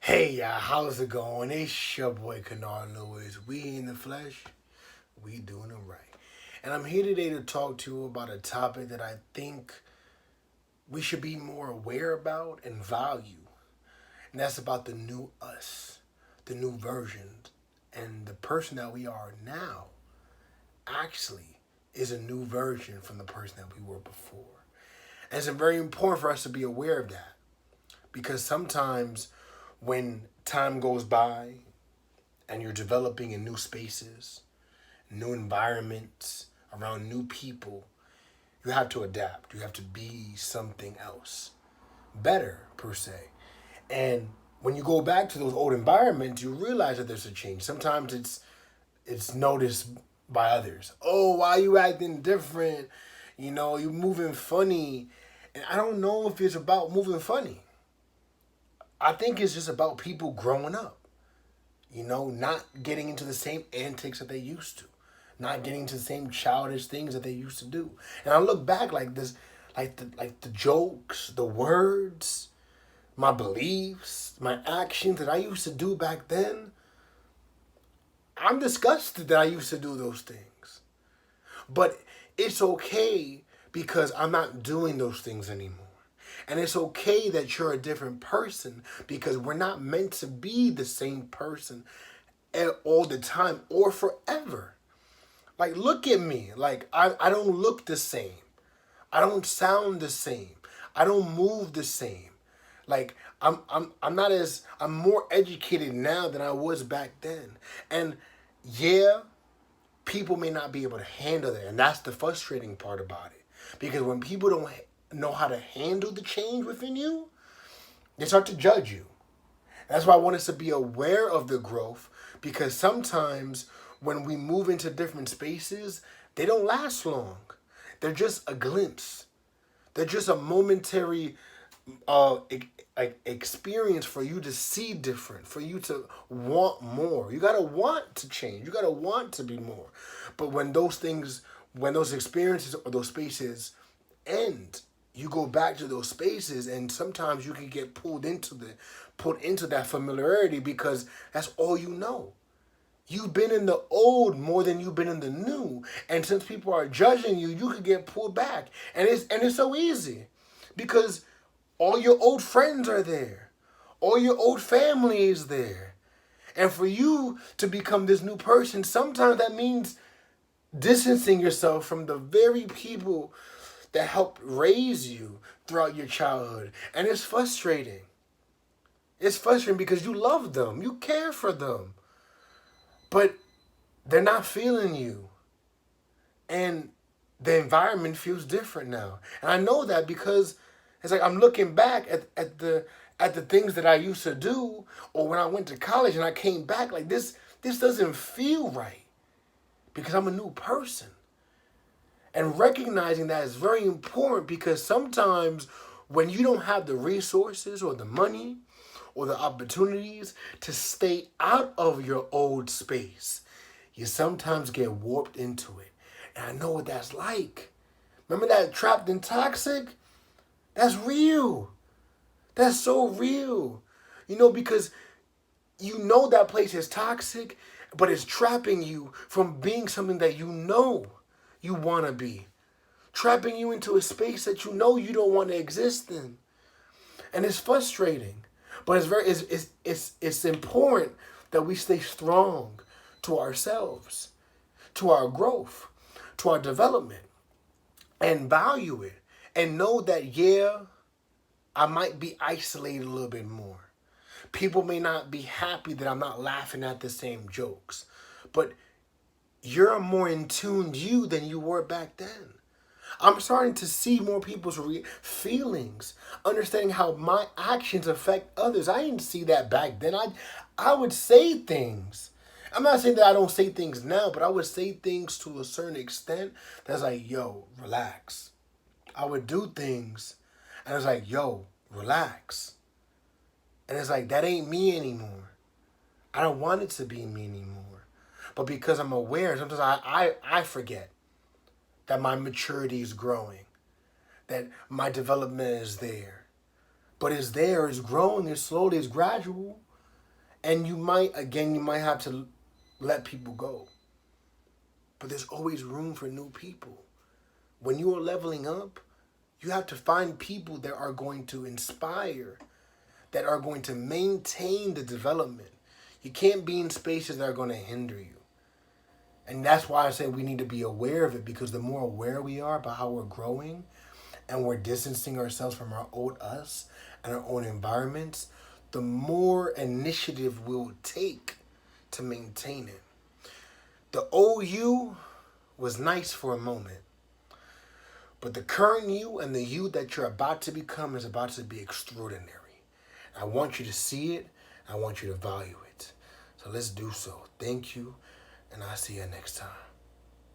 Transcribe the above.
Hey, how's it going? It's your boy Kennard Lewis. We in the flesh, we doing it right. And I'm here today to talk to you about a topic that I think we should be more aware about and value. And that's about the new us, the new version. And the person that we are now actually is a new version from the person that we were before. And it's very important for us to be aware of that because sometimes when time goes by and you're developing in new spaces, new environments, around new people, you have to adapt. You have to be something else, better per se. And when you go back to those old environments, you realize that there's a change. Sometimes it's noticed by others. Oh, why you acting different? You moving funny. And I don't know if it's about moving funny. I think it's just about people growing up. Not getting into the same antics that they used to, not getting into the same childish things that they used to do. And I look back like this, like the jokes, the words, my beliefs, my actions that I used to do back then. I'm disgusted that I used to do those things. But it's okay because I'm not doing those things anymore. And it's okay that you're a different person because we're not meant to be the same person all the time or forever. Like, look at me. Like, I don't look the same. I don't sound the same. I don't move the same. Like, I'm more educated now than I was back then. And yeah, people may not be able to handle that. And that's the frustrating part about it. Because when people don't know how to handle the change within you, they start to judge you. That's why I want us to be aware of the growth because sometimes when we move into different spaces, they don't last long. They're just a glimpse. They're just a momentary experience for you to see different, for you to want more. You gotta want to change. You gotta want to be more. But when those experiences or those spaces end, you go back to those spaces, and sometimes you can get put into that familiarity because that's all you know. You've been in the old more than you've been in the new, and since people are judging you, you could get pulled back, and it's so easy, because all your old friends are there, all your old family is there, and for you to become this new person, sometimes that means distancing yourself from the very people that helped raise you throughout your childhood. And it's frustrating. It's frustrating because you love them, you care for them, but they're not feeling you. And the environment feels different now. And I know that because it's like I'm looking back at the things that I used to do or when I went to college and I came back like this doesn't feel right because I'm a new person. And recognizing that is very important because sometimes when you don't have the resources or the money or the opportunities to stay out of your old space, you sometimes get warped into it. And I know what that's like. Remember that trapped and toxic? That's real. That's so real. Because you know that place is toxic, but it's trapping you from being something that you know you want to be. Trapping you into a space that you know you don't want to exist in. And it's frustrating. But it's important that we stay strong to ourselves, to our growth, to our development, and value it. And know that, yeah, I might be isolated a little bit more. People may not be happy that I'm not laughing at the same jokes. But you're more in tune to you than you were back then. I'm starting to see more people's feelings, understanding how my actions affect others. I didn't see that back then. I would say things. I'm not saying that I don't say things now, but I would say things to a certain extent that's like, yo, relax. I would do things, and it's like, yo, relax. And it's like, that ain't me anymore. I don't want it to be me anymore. But because I'm aware, sometimes I forget that my maturity is growing, that my development is there. But it's there, it's growing, it's slowly, it's gradual. And you might have to let people go. But there's always room for new people. When you are leveling up, you have to find people that are going to inspire, that are going to maintain the development. You can't be in spaces that are going to hinder you. And that's why I say we need to be aware of it, because the more aware we are about how we're growing and we're distancing ourselves from our old us and our own environments, the more initiative we'll take to maintain it. The old you was nice for a moment, but the current you and the you that you're about to become is about to be extraordinary. I want you to see it. I want you to value it. So let's do so. Thank you, and I'll see you next time.